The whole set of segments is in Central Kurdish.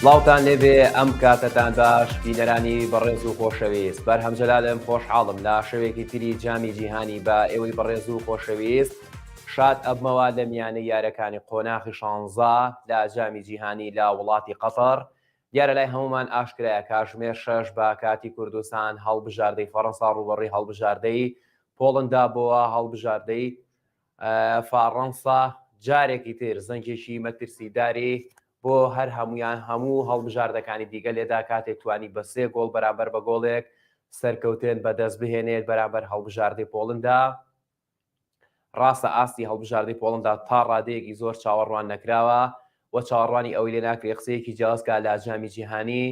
سڵاوتان لێبێ ئەم کاتتان باش بینەرانی بەڕێز و خۆشەویست بەرهەمجەلالم خۆشحاڵم لە شەوێکی تری جامی جیهانی بە ئێوەی بەڕێز و خۆشەویست شاد ئەبمەوە لە میانەی یارەکانی قۆناغی 16 لە جامی جیهانی لە وڵاتی قەتەر دیارە لای هەمومان ئاشکرایە کاتژمێر 6 بە کاتی کوردستان هەڵبژاردەی فەڕەنسا ڕوبەڕی هەڵبژاردەی پۆڵندا بۆوە هەڵبژاردەی فەڕەنسا جارێکی تر زەنگێکی مەترسیداری بۆ هەر هەمویان هەموو هەڵبژاردەکانی دیگە لێدا کاتێک توانی بە 3 گۆڵ بەرامبەر بە گۆڵێک سەرکەوتێن بەدەست بهێنێت بەرامبەر هەڵبژاردەی پۆڵندا. ڕاستە ئاستی هەڵبژاردەی پۆڵندا تا ڕادەیەکی زۆر چاوەڕوان نەکراوە و چاوەڕوانی ئەوی لێ ناکرێت قسەیەکی جیاوازکە لە جامی جیهانی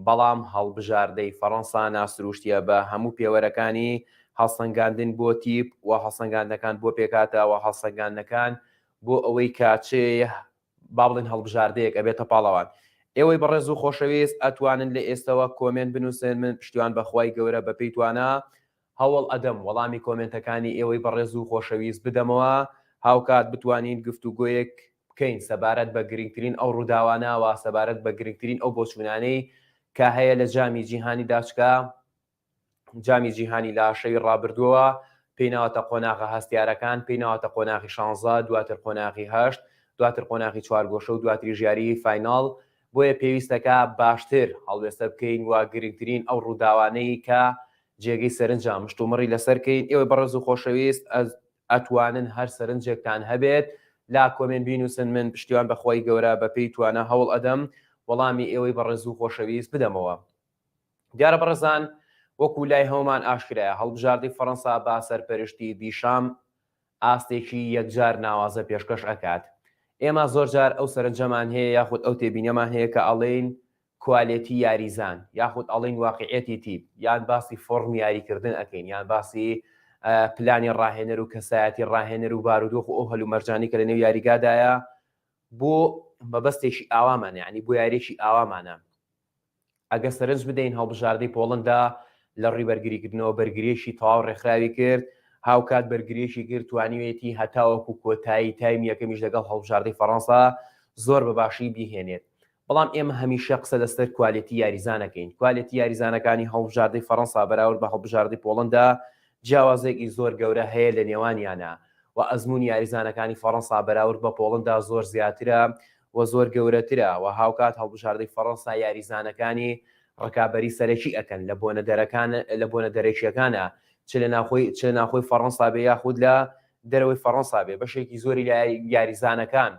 بەڵام هەڵبژاردەی فەڕەنسا ناسروشتیە بە هەموو پێوەرەکانی هەڵسەنگاندن بۆ تیپ و هەڵسەنگاندنەکان بۆ پێکاتەوە هەڵسەنگاندنەکان بۆ ئەوەی کاچێ با بڵێن هەڵبژاردەیەک ئەبێتە پاڵەوان. ئێوەی بەڕێز و خۆشەویست ئەتوانن لە ئێستەوە کۆمنت بنووسن من پشتیوان بەخوای گەورە بە پێی توانە هەوڵ ئەدەم وەڵامی کۆمنتەکانی ئێوەی بەڕێز و خۆشەویست بدەمەوە هاوکات بتوانین گفتوگۆیەک بکەین سەبارەت بە گرنگترین ئەو ڕووداوانەوە سەبارەت بە گرنگترین ئەو بۆچوونانەی کە هەیە لە جامی جیهانی داچکە جامی جیهانی لە شەوی ڕابردووە پێیناوەتە قۆناغە هەستیارەکان پێیناوەتە قۆناغی 16 دواتر قۆناغی 8 دواتر قۆناغی چوارگۆشە و دواتری ژیاری فایناڵ بۆیە پێویستەکە باشتر هەڵوێستە بکەین و گرنگترین ئەو ڕووداوانەی کە جێگەی سەرنجام مشتومڕی لەسەرکەین ئێوە بەڕێز و خۆشەویست ئەتوانن هەر سەرنجێکتان هەبێت لا کۆمنت بینوسن من پشتیوان بەخوای گەورە بە پێی توانە هەوڵ ئەدەم وەڵامی ئێوەی بەڕێز و خۆشەویست بدەمەوە. دیارە بەڕێزان وەکو لای هەومان ئاشکرایە هەڵبژاردەی فەڕەنسا با سەرپەرشتی دیشام ئاستێکی یەکجار ناوازە پێشکەش ئەکات. ئێمە زۆر جار ئەو سەرنجەمان هەیە یاخود ئەو تێبینەمان هەیە کە ئەڵێن کوالێتی یاریزان یاخود ئەڵێن واقعەتی تیپ یان باسی فۆرم یاریکردن ئەکەین یان باسی پلانی ڕاهێنەر و کەسایەتی ڕاهێنەر و بارودۆخ و ئەو هەلومەرجانی کە لە نێو یاریگادایە بۆ مەبەستێکی ئاوامانە یعنی بۆ یاریێکی ئاوامانە. ئەگە سەرنج بدەین هەڵبژاردەی پۆڵندا لە ڕووی بەرگریکردنەوە بەرگریەشی تەواو ڕێکخراوی کرد هاوکات بەرگریەشی کرد توانیوێتی هەتاوەکو کۆتایی تایم یەکەمیش لەگەڵ هەڵبژاردەی فەڕەنسا زۆر بەباشی بیهێنێت. بەڵام ئێمە هەمیشە قسە لەسەر کوالێتی یاریزانەکەین. کوالێتی یاریزانەکانی هەڵبژاردەی فەڕەنسا بەراورد بە هەڵبژاردەی پۆڵندا جیاوازێکی زۆر گەورە هەیە لە نێوانیانە و ئەزمموی یاریزانەکانی فەڕەنسا بەراورد بە پۆڵندا زۆر زیاترە و زۆر گەورەترە و هاوکات هەڵبژاردەی فەڕەنسا یاریزانەکانی ڕکابەری سەرەکی ئەکەن لە بۆنە دەرەکیەکانە چ لە ناخۆی فەڕەنسا بێ یاخود لە دەرەوەی فەڕەنسا بێ بەشێکی زۆری لە یاریزانەکان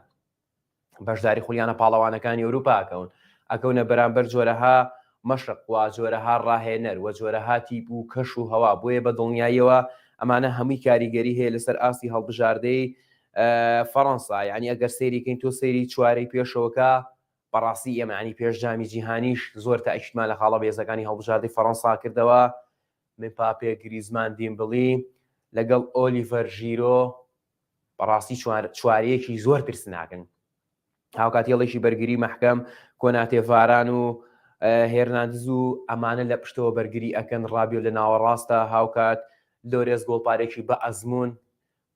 بەشداری خولیانە پاڵەوانەکانی ئەوروپا ئەکەونە بەرامبەر جۆرەها مەشق و جۆرەها ڕاهێنەر و جۆرەها تیپ و کەش و هەوا بۆیە بە دڵنیاییەوە ئەمانە هەمووی کاریگەری هەیە لەسەر ئاستی هەڵبژاردەی فەڕەنسا یعنی ئەگەر سەیریکەین تۆ سەیری چوارەی پێشەوەکە بەڕاستی ئێمەانی پێش جامی جیهانیش زۆر تاکیدمان لە خاڵە بێزەکانی هەڵبژاردەی فەڕەنسا کردەوە مپاپێ گریزمان دیمبڵی لەگەڵ ئۆلیڤەر ژیرۆ بەڕاستی چوارەیەکی زۆر ترسناکن. هاوکاتیڵێکی بەرگری مەحکەم کۆناتێ ڤاران و هێرناندز و ئەمانە لە پشتەوە بەرگری ئەکەن ڕابیۆ لە ناوەڕاستە هاوکات لۆرێز گۆڵپارێکی بە ئەزمون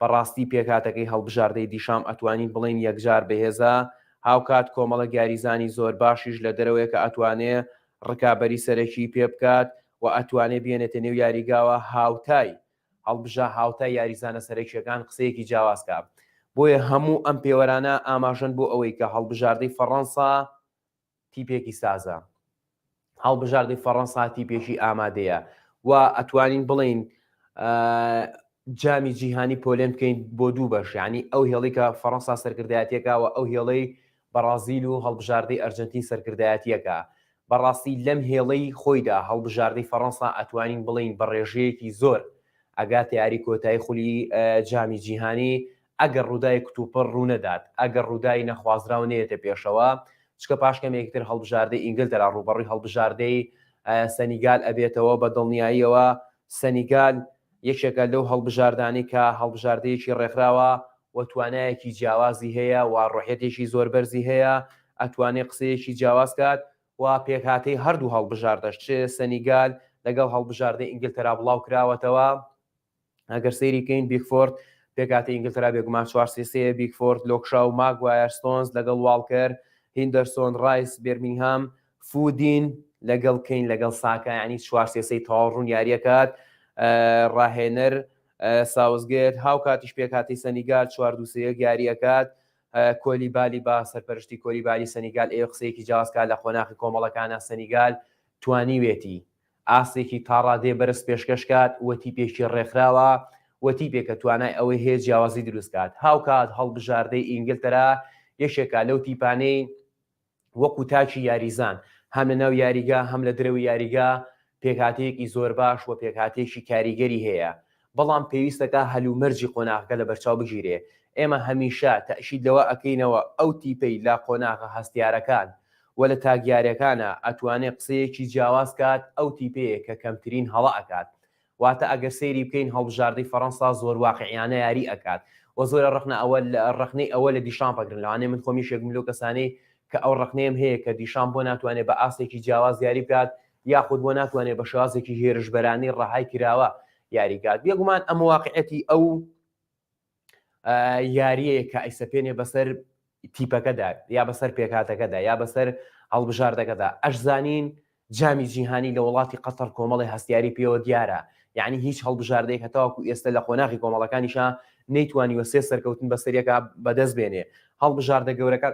بەڕاستی پێکاتەکەی هەڵبژاردەی دیشام ئەتوانین بڵین یەکجار بەهێزە هاوکات کۆمەڵە گاریزانی زۆر باشیش لە دەرەوەی کە ئەتوانێ ڕکابەری سەرەکی پێ بکات و ئەتوانێ بێنێتە نێو یاریگاوە هاوتای یاریزانە سەرەکیەکان قسەیەکی جیاوازکە. بۆیە هەموو ئەم پێوەرانە ئاماژەن بۆ ئەوەی کە هەڵبژاردەی فەڕەنسا تیپێکی سازە هەڵبژاردەی فەڕەنسا تیپێکی ئامادەیە و ئەتوانین بڵین جامی جیهانی پۆلێن بکەین بۆ دوو بەش ینی ئەو هێڵی کە فەڕەنسا سەرکردایەتیەکە و ئەو هێڵەی بەرازیل و هەڵبژاردەی ئەرجنتین سەرکردایەتیەکە. بەڕاستی لەم هێڵەی خۆیدا هەڵبژاردەی فەڕەنسا ئەتوانین بڵین بە ڕێژەیەکی زۆر ئەگات یاری کۆتایی خولی جامی جیهانی ئەگەر ڕووداوی کتوپڕ ڕوو نەدات ئەگەر ڕووداوی نەخوازراو نێتە پێشەوە چکە پاشکەمێکتر هەڵبژاردەی ئینگلتەرا ڕوبەڕووی هەڵبژاردەی سەنیگال ئەبێتەوە بە دڵنیاییەوە. سەنیگال یەکێکە لەو هەڵبژاردانی کە هەڵبژاردەیەکی ڕێکخراوە و توانایەکی جیاوازی هەیە و ڕۆحێتێکی زۆر بەرزی هەیە ئەتوانێت قسەیەکی جیاواز کات و پێکهاتەی هەردوو هەڵبژاردەش چ سەنیگال لەگەڵ هەڵبژاردەی ئینگلتەرا بڵاو کراوەتەوە. ئەگەر سەیریکەین بیگفۆرد پێکاتی ئینگلتەرا بێگومان 4-3 بیگفۆرد لۆکشا و ماگوایر ستۆنز لەگەڵ واڵکەر هیندەرسۆن ڕایس بێرمینگهام فودین لەگەڵ کەین لەگەڵ ساکە ینی 4-3 تەواو ڕوونیاریەکات ڕاهێنەر ساوزگێت هاو کاتیش پێکاتی سەنیگال 4-2 یاریەکات کۆلیبالی با سەرپەرشتی کۆلیبالی سەنیگال ئێوە قسەیەکی جیاوازکات لە خۆناغی کۆمەڵەکانە سەنیگال توانیوێتی ئاسێکی تاڕادێ بەرز پێشکەشکات وەتیپێکی ڕێکخراوە وەتیپێکە توانای ئەوەی هەیە جیاوازی دروستکات هاوکات هەڵبژاردەی ئینگلتەرا یەکێکە لەو تیپانەی وەکو تاچی یاریزان هەم لە ناو یاریگا هەم لە درەوی یاریگا پێکهاتەیەکی زۆر باش و پێکهاتێکی کاریگەری هەیە بەڵام پێویستەکە هەلومەرجی قۆناغەکە لە بەرچاو بگیرێ ئێمە هەمیشە تەشید لەوە ئەکەینەوە ئەو تیپەی لا قۆناغە هەستیارەکان و لە تاگیارەکانە ئەتوانێت قسەیەکی جیاواز کات ئەو تیپەیە کە کەمترین هەڵە ئەکات واتە ئەگەر سەیری بکەین هەڵبژاردەی فەڕەنسا زۆر واقعیانە یاری ئەکات و زۆرە ڕخنەی ئەوە لە دیشامپەگرن لەوانەیە من خۆمی شێک ملۆ کەسانەی کە ئەو ڕخنەیەم هەیە کە دیشان بۆ ناتوانێت بە ئاسێکی جیاواز یاری بکات یاخود بۆ ناتوانێت بە شێوازێکی هێرشبەرانی ڕەهای کراوە یاریکات بێگومان ئەم واقعەتی ئەو یاریەیە کە ئەیسەپێنێ بەسەر تیپەکەدا یا بەسەر پێکاتەکەدا یا بەسەر هەڵبژاردەکەدا ئەشزانین جامی جیهانی لە وڵاتی قەتەر کۆمەڵی هەستیاری پێوە دیارە یعنی هیچ هەڵبژاردەیەک هەتاوەکو ئێستا لە خۆناغی کۆمەڵەکانیشە نەیتوانیوە سێ سەرکەوتن بەسەریەکە بەدەست بێنێ هەڵبژاردە گەورەکە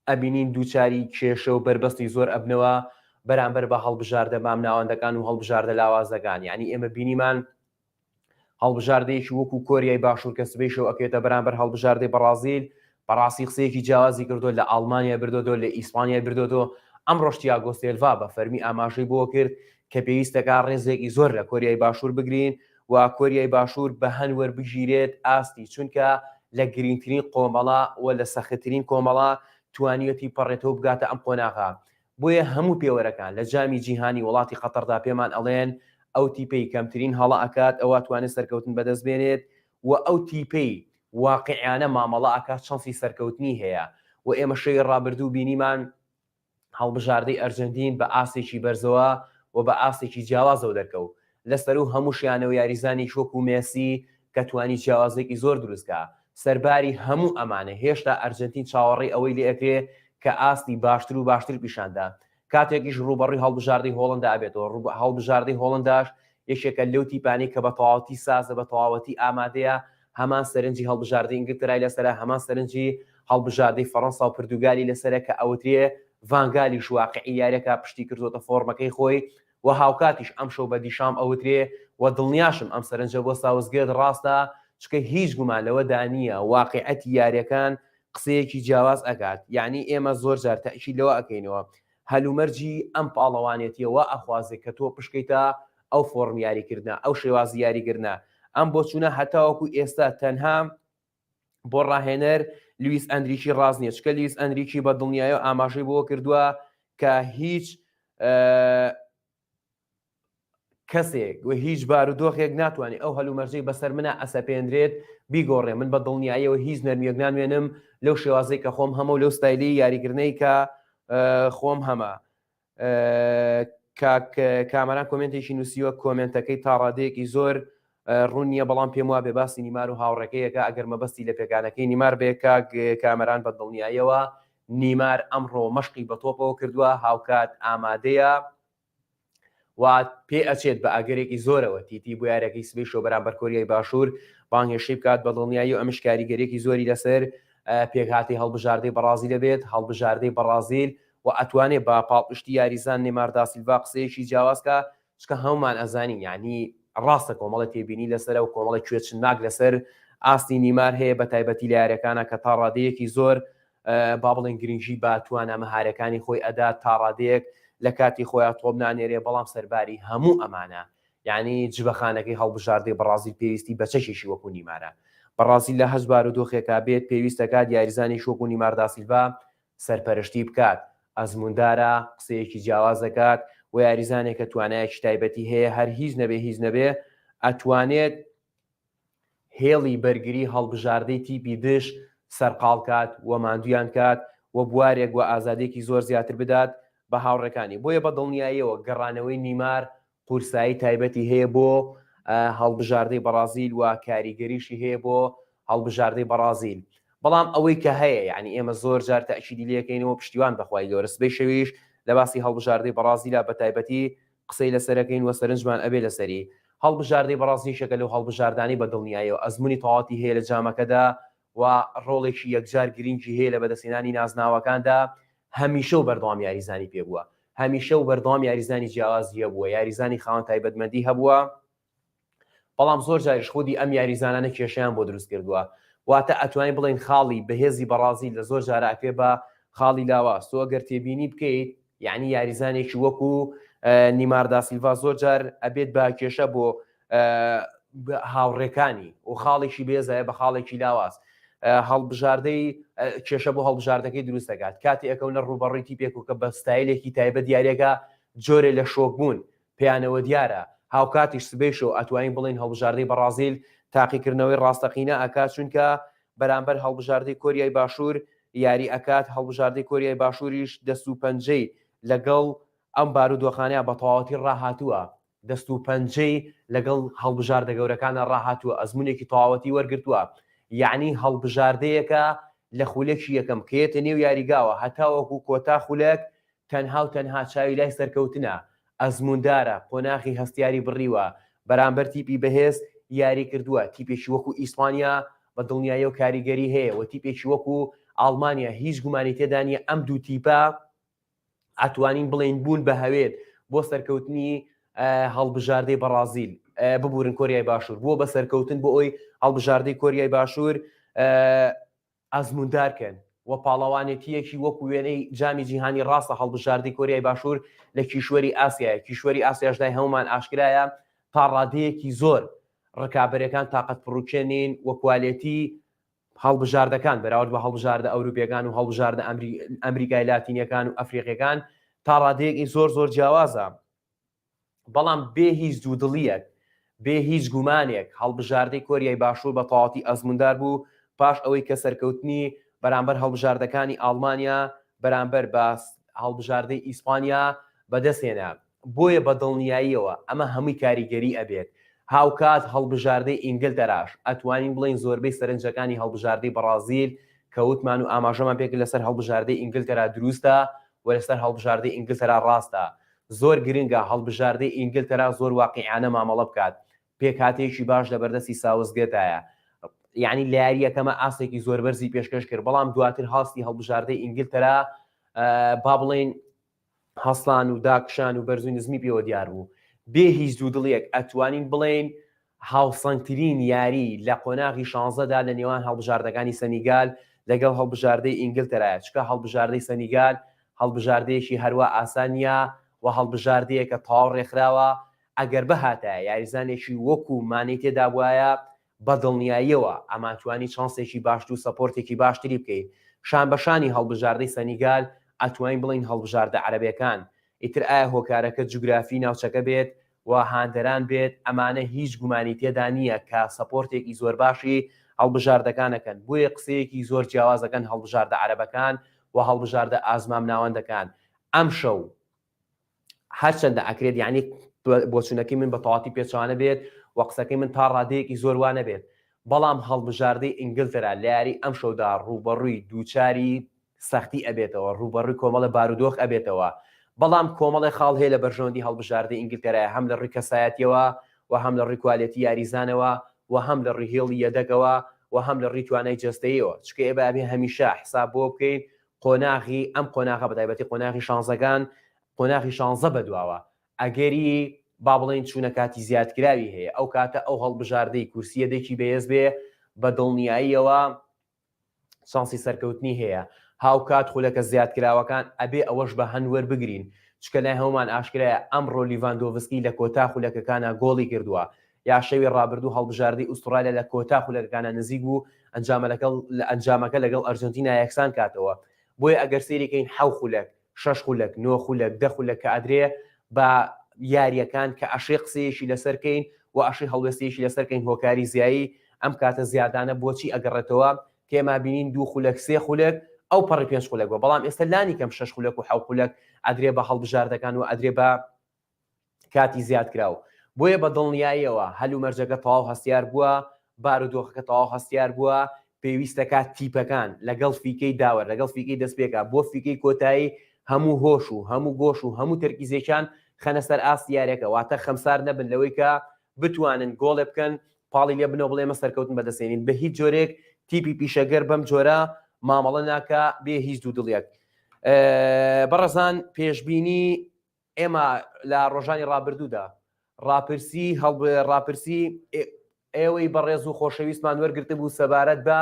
ئەبینین دووچاری کێشە و بربەستی زۆر ئەبنەوە بەرامبەر بە هەڵبژاردە مام ناوەندەکان و هەڵبژاردە لاوازەکان یعنی ئێمە بینیمان هەڵبژاردەیەکی وەکو کۆریای باشوور کە سبەی شەو ئەکێتە بەرامبەر هەڵبژاردەی بەرازیل بەڕاستی قسەیەکی جیاوازی کردو لە ئەڵمانیا بردۆ لە ئیسپانیا بردۆ ئەم ڕۆژتیاگۆ سێلڤا بە فەرمی ئاماژەی بۆ کرد کە پێویستەکە ڕێزێکی زۆر لە کۆریای باشوور بگرین و کۆریای باشوور بە هەنوەر بگیرێت ئاستی چونکە لە گرنگترین کۆمەڵە و لە سەختترین کۆمەڵە توانیەتی پەڕێتەوە بگاتە ئەم قۆناغا بۆیە هەموو پێوەرەکان لە جامی جیهانی وڵاتی قەتەردا پێمان ئەڵێن ئەو تیپەی کەمترین هەڵە ئەکات ئەوە توانێت سەرکەوتن بەدەست بێنێت و ئەو تیپەی واقعیانە مامەڵە ئەکات چەنسی سەرکەوتنی هەیە و ئێمە شەی ڕابردوو بینیمان هەڵبژاردەی ئەرجەنتین بە ئاسێکی بەرزەوە و بە ئاسێکی جیاوازەوە دەرکەوت لەسەر و هەموو شیانە و یاریزانی شۆک و مێسی کە توانی جیاوازێکی زۆر دروستکە سەرباری هەموو ئەمانە هێشتا ئەرجەنتین چاوەڕێی ئەوەی لێ ئەکرێ کە ئاستی باشتر و باشتر پیشاندا کاتێکیش ڕوبەڕووی هەڵبژاردەی هۆڵندا ئابێتەوە هەڵبژاردەی هۆڵنداش یەکێکە لەو تیپانی کە بە تەواوەتی سازە بە تەواوەتی ئامادەیە هەمان سەرنجی هەڵبژاردەی ئینگلترای لەسەرە هەمان سەرنجی هەڵبژاردەی فەڕەنسا و پرتوگالی لەسەرە کە ئەوترێ ڤانگالیش واقعی یاریەکە پشتی کردوتە فۆرمەکەی خۆی و هاوکاتیش ئەم شەو بە دیشام ئەوترێ و دڵنیاشم ئەم سەرنجە بۆ ساوزگێت ڕاستە چکە هیچ گومان لەوە دانیە واقعەتی یاریەکان قسەیەکی جیاواز ئەکات یعنی ئێمە زۆر جار تەشید لەوە ئەکەینەوە هەلومەرجی ئەم پاڵەوانێتیەوە ئەخوازێت کە تۆ پشکەیتە ئەو فۆرم یاریکردە ئەو شێوازی یاریکردە ئەم بۆ چوونە هەتاوەکو ئێستا تەنها بۆ ڕاهێنەر لویس ئەندریکی ڕاز نییە چکە لویس ئەندریکی بە دڵنیایە ئاماژەی بۆ کردووە کە هیچ کەسێک و هیچ بارودۆخێک ناتوانێت ئەو هەلومەرجەی بەسەر منە ئەسەپێنرێت بیگۆڕێ من بە دڵنیاییەوە هیچ نەرمیەک نامێنم لەو شێوازەی کە خۆم هەمە و لەو ستایلی یاریکردنەی کە خۆم هەمە کامەران کۆمنتێکی نووسیوە کۆمنتەکەی تا ڕادەیەکی زۆر ڕوون نییە بەڵام پێم وابێ باسی نیمار و هاوڕێکەیەکە ئەگەر مەبەستی لە پێکانەکەی نیمار بێکە کامەران بە دڵنیاییەوە نیمار ئەمڕۆ مەشقی بە تۆپەوە کردووە هاوکات ئامادەیە و پێ ئەچێت بە ئاگەرێکی زۆرەوە تیتی بۆ یارەکەی سبەی شۆ بەرامبەر کۆریای باشوور بانگێشەی بکات بە دڵنیایی و ئەمش کاریگەرێکی زۆری لەسەر پێکهاتی هەڵبژاردەی بەرازیل دەبێت هەڵبژاردەی بەرازیل و ئەتوانێت بە پاڵپشتی یاریزان نێمار دا سیلڤا قسەیەکی جیاوازکە چکە هەمومان ئەزانین یعنی ڕاستە کۆمەڵە تێبینی لەسەر و کۆمەڵی کوێچنناک لەسەر ئاستی نیمار هەیە بە تایبەتی لە یاریەکانە کە تا ڕادەیەکی زۆر با بڵێن گرنگی با توانە مەهارەکانی خۆی ئەدا تا ڕادەیەک لە کاتی خۆیان تۆپ نانێرێ بەڵام سەرباری هەموو ئەمانە یعنی جبەخانەکەی هەڵبژاردەی بەرازیل پێویستی بە چەشێکی وەکو نیمارە بەرازیل لە هەش بارودۆخێکا بێت پێویستەکات یاریزانی شۆک و نیمار دا سیلڤا سەرپەرشتی بکات ئەزموندارە قسەیەکی جیاوازەکات و یاریزانێک کە توانایەکی تایبەتی هەیە هەر هیچ نەبێ ئەتوانێت هێڵی بەرگری هەڵبژاردەی تیپی دش سەرقاڵکات و ماندویان کات و بوارێک و ئازادێکی زۆر زیاتر بدات بە هاوڕێکانی بۆیە بە دڵنیاییەوە گەڕانەوەی نیمار قورسایی تایبەتی هەیە بۆ هەڵبژاردەی بەرازیل و کاریگەریشی هەیە بۆ هەڵبژاردەی بەرازیل بەڵام ئەوەی کە هەیە یعنی ئێمە زۆر جار تاکیدی لەکەینەوە پشتیوان بەخوای گەورە سبەی شەویش لە باسی هەڵبژاردەی بەڕازیلا بە تایبەتی قسەی لەسەرەکەین وە سەرنجمان ئەبێ لەسەری هەڵبژاردەی بەڕاستی شەکە لەو هەڵبژاردانی بە دڵنیایەوە ئەزمموی تەواتی هەیە لە جامەکەدا و ڕۆڵێکی یەکجار گرنگی هەیە لە بەدەستێنانی نازناوەکاندا هەمیشە و بەردەوام یاریزانی پێبووە هەمیشە و بەردەوام یاریزانی جیاوازی هەبووە یاریزانی خاوەن تایبەتمەندی هەبووە بەڵام زۆر جاریش خودی ئەم یاریزانانە کێشیان بۆ دروست کردووە واتە ئەتوانین بڵێن خاڵی بەهێزی بەڕازی لە زۆر جاراکێ بە خاڵی لاواز تۆ ئەگەر تێبینی بکەیت یعنی یاریزانێکی وەکو نیماردا سیلڤا زۆر جار ئەبێت بە کێشە بۆ هاوڕێکانی و خاڵێکی بێزایە بە خاڵێکی لاواز هەڵبژاردەی کێشە بۆ هەڵبژاردەکەی دروست دەکات کاتی ئەکەونە ڕوبەڕووی تیپێک و کە بە ستایلێکی تایبەت دیارێکە جۆرێ لە شۆکبوون پێیانەوە دیارە هاوکاتیش سبەیش و ئەتوانین بڵین هەڵبژاردەی بەڕازیل تاقیکردنەوەی ڕاستەقینە ئەکات چونکە بەرامبەر هەڵبژاردەی کۆریای باشوور یاری ئەکات هەڵبژاردەی کۆریای باشووریش دەست و پەنجەی لەگەڵ ئەم بارودۆخانەیە بە تەواوەتی ڕاهاتووە دەست و پەنجەی لەگەڵ هەڵبژاردە گەورەکانە ڕاهاتووە ئەزمونێکی تەواوەتی وەرگرتووە یعنی هەڵبژاردەیەکە لە خولێکی یەکەم کێتە نێو یاریگاوە هەتاوەکو کۆتا خولەک تەنها و تەنها چاوی لای سەرکەوتنە ئەزموندارە قۆناغی هەستیاری بڕیوە بەرامبەر تیپی بەهێز یاری کردووە تیپێکی وەکو ئیسپانیا بە دڵنیایە و کاریگەری هەیە و تیپێکی وەکو ئاڵمانیا هیچ گومانی تێدانە ئەم دوو تیپە ئەتوانین بڵین بوون بە هەوێت بۆ سەرکەوتنی هەڵبژاردەی بەڕازیل ببورن کۆریای باشوور بۆ بە سەرکەوتن بۆ ئەوی هەڵبژاردەی کۆریای باشوور ئەزموندارکەن و پاڵەوانێتیەکی وەکو وێنەی جامی جیهانی ڕاستە هەڵبژاردەی کۆریای باشوور لە کیشوەری ئاسیایە کیشوەری ئاسیاشدای هەمومان ئاشکرایە تا ڕادەیەکی زۆر ڕکابەرەکان تااقەت پڕوچێنین و کوالێتی هەڵبژاردەکان بەراورد بە هەڵبژاردە ئەوروپیەکان و هەڵبژاردە ئەمریکای لاتینیەکان و ئەفریقیەکان تا ڕادەیەکی زۆر زۆر جیاوازە بەڵام بێ هیچ دوودڵیەک بێ هیچ گومانێک هەڵبژاردەی کۆریای باشوور بە تەواوەتی ئەزموندار بوو پاش ئەوەی کە سەرکەوتنی بەرامبەر هەڵبژاردەکانی ئاڵمانیا بەرامبەر بە هەڵبژاردەی ئیسپانیا بەدەستێنا بۆیە بە دڵنیاییەوە ئەمە هەمووی کاریگەری ئەبێت هاوکات هەڵبژاردەی ئینگلتەراش ئەتوانین بڵین زۆربەی سەرنجەکانی هەڵبژاردەی بەڕازیل کەوتمان و ئاماژەمان پێکرد لەسەر هەڵبژاردەی ئینگلتەرا دروستە و لەسەر هەڵبژاردەی ئینگلتەرا ڕاستە زۆر گرنگە هەڵبژاردەی ئینگلتەرا زۆر واقعیانە مامەڵە بکات پێکهاتێکی باش لە بەردەستی ساوزگێتایە یعنی لە یاریەکەمە ئاسێکی زۆر بەرزی پێشکەش کرد بەڵام دواتر هاستی هەڵبژاردەی ئینگلتەرا با بڵین هەستان و داکشان و بەرزوی نزمی پێوە دیار بوو بێ هیچ دوودڵیەک ئەتوانین بڵین هاوسەنگترین یاری لە قۆناغی 16دا لە نێوان هەڵبژاردەکانی سەنیگال لەگەڵ هەڵبژاردەی ئینگلتەرایە چکە هەڵبژاردەی سەنیگال هەڵبژاردەیەکی هەروە ئاسانیە و هەڵبژاردەیەکە تەواو ڕێکخراوە ئەگەر بەهاتایە یاریزانێکی وەکو مانەی تێدا بوایە بە دڵنیاییەوە ئەماتوانی چانسێکی باشتر و سەپۆرتێکی باشتری بکەیت شان بەشانی هەڵبژاردەی سەنیگال ئەتوانین بڵین هەڵبژاردە عەرەبیەکان ئیتر ئایا هۆکارەکە جوگرافی ناوچەکە بێت و هاندەران بێت ئەمانە هیچ گومانی تێدا نییە کە سەپۆرتێکی زۆر باشی هەڵبژاردەکانەکەن بۆیە قسەیەکی زۆر جیاوازەکەن هەڵبژاردە عەرەبەکان و هەڵبژاردە ئازمام ناوەندەکان ئەم شەو هەرچەندە ئەکرێت یعنی بۆچوونەکەی من بە تەواتی پێچوانە بێت و قسەکەی من تا ڕادەیەکی زۆر وانە بێت بەڵام هەڵبژاردەی ئینگلتەرا لە یاری ئەم شەودا ڕوبەڕووی دووچاری سەختی ئەبێتەوە ڕوبەڕووی کۆمەڵە بارودۆخ ئەبێتەوە بەڵام کۆمەڵی خاڵ هەیە لە بەرژەوەندی هەڵبژاردەی ئینگلتەرایە هەم لە ڕووی کەسایەتیەوە و هەم لە ڕووی کوالێتی یاریزانەوە و هەم لە ڕووی هێڵی یەدەگەوە و هەم لە ڕووی توانای جەستەیەوە چکە ئێ بابێ هەمیشە حساب بۆ بکەین قۆناغی ئەم قۆناغە بەتایبەتی قۆناغی شانزەکان قۆناغی شانزە بەدواوە ئەگەری با بڵێن چوونە کاتی زیادکراوی هەیە ئەو کاتە ئەو هەڵبژاردەی کورسیەدەکی بەهێز بێ بە دڵنیاییەوە شانسی سەرکەوتنی هەیە هاوکات خولەکە زیادکراوەکان ئەبێ ئەوەش بە هەنوەر بگرین چکە لای هەمومان ئاشکرایە ئەمڕۆ لیڤاندۆڤسکی لە کۆتا خولەکەکانە گۆڵی کردووە یا شەوی ڕابردوو هەڵبژاردەی ئوسترالیا لە کۆتا خولەکەکانە نزیک بوو ئەنجامەکە لەگەڵ ئەرجنتینا یەکسان کاتەوە بۆیە ئەگەر سەیریکەین 7 خولەک 6 خولەک 9 خولەک 10 خولەک کە ئەدرێ بە یاریەکان کە ئەشێ قسەیەشی لەسەرکەین و ئەشی هەڵوێستیشی لەسەرکەین هۆکاری زیایی ئەم کاتە زیادانە بۆچی ئەگەڕێتەوە کێما بینین 2 خولەک 3 خولەک ئەو پەڕی 5 خولەک بۆ بەڵام ئێستا لانی کەم 6 خولەک و 7 خولەک ئەدرێ بە هەڵبژاردەکان و ئەدرێ بە کاتی زیاد کراو بۆیە بە دڵنیاییەوە هەلو مەرجەکە تەواو هەستیار بووە بارودۆخەکە تەواو هەستیار بووە پێویستەکە تیپەکان لەگەڵ فیکەی داوە لەگەڵ فیکەی دەستپێکە بۆ فیکەی کۆتایی هەموو هۆش و هەموو گۆش و هەموو تەرکیزێکیان خەنە سەر ئاستی یاریەکە واتە خەمسار نەبن لەوەی کە بتوانن گۆڵێ بکەن پاڵی لێ بنەوە بڵێمە سەرکەوتن بەدەستێنین بە هیچ جۆرێک تیپی پیشەگەر بەم جۆرە مامەڵە ناکە بێ هیچ دوو دڵیەک. بەڕێزان پێشبینی ئێمە لە ڕۆژانی ڕابردوودا ڕاپرسی ئێوەی بەڕێز و خۆشەویستمان وەرگرتە بوو سەبارەت بە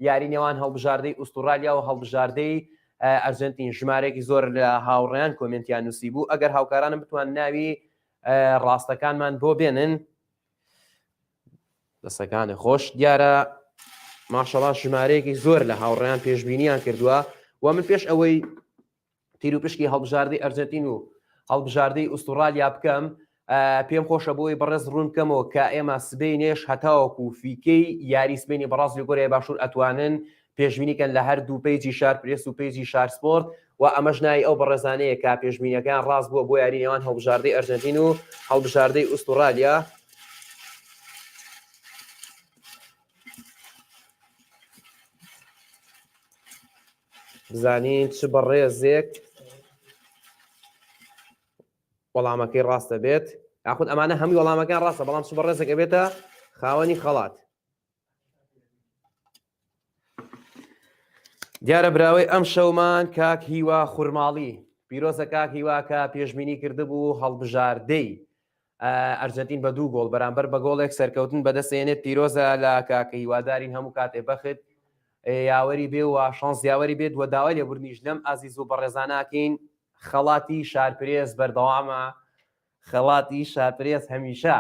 یاری نێوان هەڵبژاردەی ئوستورالیا و هەڵبژاردەی ئەرجنتین ژمارەیەکی زۆر لە هاوڕێیان کۆمنتیان نووسی بوو ئەگەر هاوکارانم بتوان ناوی ڕاستەکانمان بۆ بێنن دەستەکانی خۆش دیارە ماشەڵا ژمارەیەکی زۆر لە هاوڕێیان پێشبینیان کردووە و من پێش ئەوەی تیر و پشکی هەڵبژاردەی ئەرجنتین و هەڵبژاردەی ئوستورالیا بکەم پێم خۆشە بۆی بەڕێز ڕوون بکەمەوە کە ئێمە سبەینێش هەتاوەکو فیکەی یاری سبەینی بەڕاز لە گۆرەی باشوور ئەتوانن پێشبینیکەن لە هەردوو پیجی شار پرێس و پیجی شار سپۆرت و ئەمەش نای ئەو بەڕێزانەیە کە پێشبینیەکان ڕاست بووە بۆ یاری نێوان هەڵبژاردەی ئەرجنتین و هەڵبژاردەی ئوستورالیا. بزانین چ بەڕێزێک وەڵامەکەی ڕاستە بێت یاخود ئەمانە هەمووی وەڵامەکان ڕاستە بەڵام چ بەڕێزێکە بێتە خاوەنی خەڵات. دیارە براوەی ئەم شەومان کاک هیوا خوورماڵی پیرۆزە کاک هیواکە پێشبینی کردبوو هەڵبژاردەی ئەرجنتین بە 2 گۆڵ بەرامبەر بە گۆڵێک سەرکەوتن بەدەستێنێت پیرۆزە لە کاکە هیوادارین هەموو کاتێ بەخت یاوەری بێ و شانس یاوەری بێت وە داوای لێبوردنیش لەم ئازیز و بەڕێزاناکەین خەڵاتی شارپرێز بەردەوامە خەڵاتی شارپرێز هەمیشە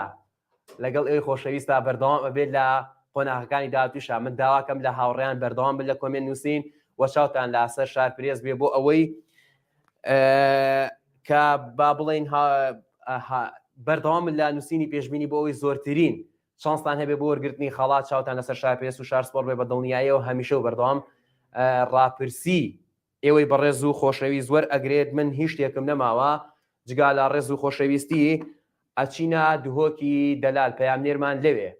لەگەڵ ئێوەی خۆشەویستە بەردەوام ئەبێت لە قۆناغەکانی داهاتووشە من داواکەم لە هاوڕێیان بەردەوام بن لە کۆمنت نووسین وە چاوتان لەسەر شارپرێز بێ بۆ ئەوەی کە با بڵێن بەردەوام لە نووسینی پێشبینی بۆ ئەوەی زۆرترین شانستان هەبێ بۆ وەرگرتنی خەڵات چاوتان لەسەر شارپرێز و شارسپۆرت بێ بە دڵنیاییەوە هەمیشە و بەردەوام ڕاپرسی ئێوەی بەڕێز و خۆشەویست وەر ئەگرێت من هیچ شتێکم نەماوە جگا لە ڕێز و خۆشەویستی ئەچینە دهۆکی دەلال پەیامنێرمان لەوێ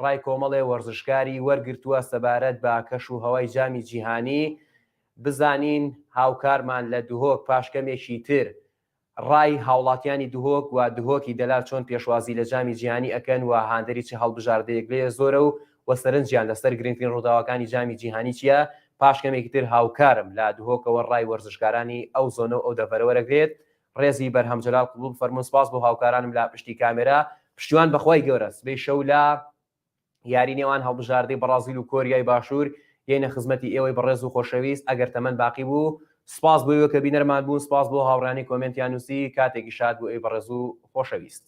ڕای کۆمەڵێ وەرزشکاری وەرگرتووە سەبارەت بە کەش و هەوای جامی جیهانی بزانین هاوکارمان لە دهۆک پاشکەمێکی تر ڕای هاوڵاتیانی دهۆک و دهۆکی دەلال چۆن پێشوازی لە جامی جیهانی ئەکەن و هاندەری چه هەڵبژاردەیەک لێ زۆرە و وەسەرنجیان لەسەر گرنگترین ڕووداوەکانی جامی جیهانی چییە پاشکەمێکی تر هاوکارم لە دهۆکەوە ڕای وەرزشکارانی ئەو زۆنە ئەو دەڤەرەوەرەگرێت ڕێزی بەرهەمجەلال قبول فەرموون سپاس بۆ هاوکارانم لە پشتی کامێرا پشتیوان بەخوای گەورە سبەی شەو لە یاری نێوان هەڵبژاردەی بەرازیل و کۆریای باشوور یەنە خزمەتی ئێوەی بەڕێز و خۆشەویست ئەگەر تەمەەن باقی بوو سپاس بۆ ئێوە کە بینەرمان بوون سپاس بۆ هاوڕانی کۆمنتیان نووسی کاتێکی شاد بۆ ئێوەی بەڕێز و خۆشەویست.